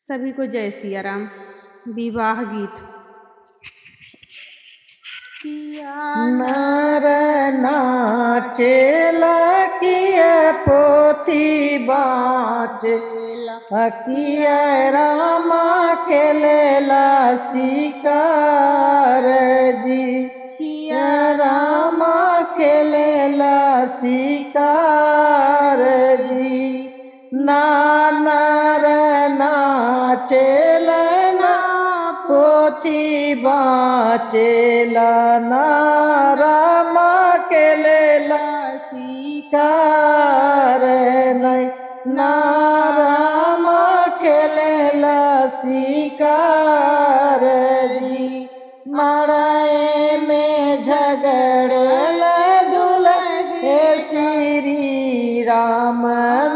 सभी को जय सिया राम। विवाह गीत। नर नाचेला किया पोथी बाचेला किया रामा खेलेला शिकार जी किया रामा खेलेला शिकार जी नानर नाचेला पोथी बाचेला ना रामा केलेला शिकार नहीं ना रामा केलेला शिकार जी मड़ाए में झगड़ला दुल्हे श्री राम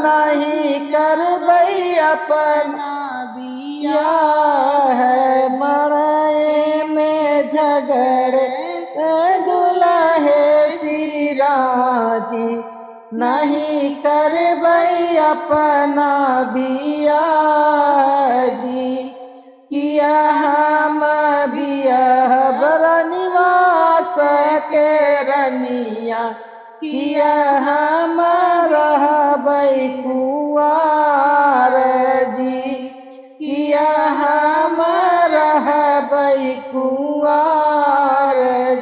नहीं करबै अपना बिया है मड़ाए में झगड़े दुल्हे श्री राजी नहीं करबै अपना बिया जी किया हम बिया बरनिवास के रनिया किया हम रहबै कुंवार जी किया हम रहबै कुंवार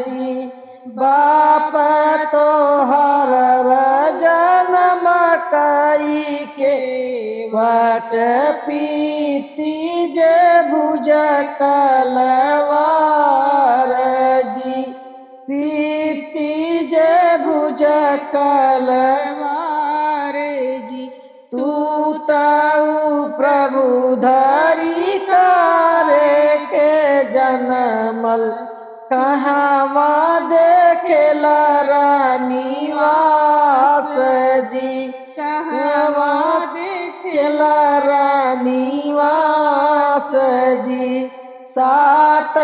जी बाप तोहर जनम कई के बट पीती जे भुज कलवार जी पीती जे भुज कलवार जी तू ताऊ प्रभु धरी करे के जनमल कहवा देखेला रानीवास जी कहवा देखेला रानीवास जी सात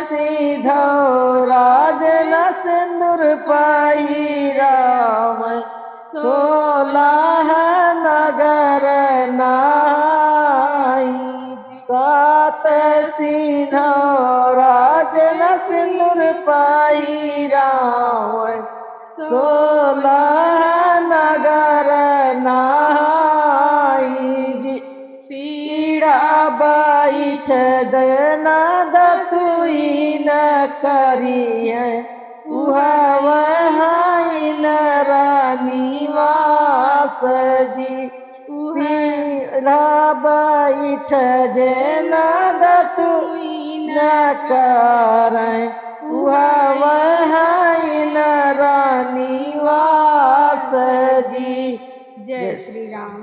सीधो राजन सिंदूर पाई राम 16 नगर नाई सात सीधो राजन सिंदूर पाई राम 16 नगर नाई जी पीड़ा बैठ देना दतुई न करिए वहाइन रानीवास जी पीड़ा बैठ जेना दतुई न करें वहाइन रानीवास जी। जय श्री राम।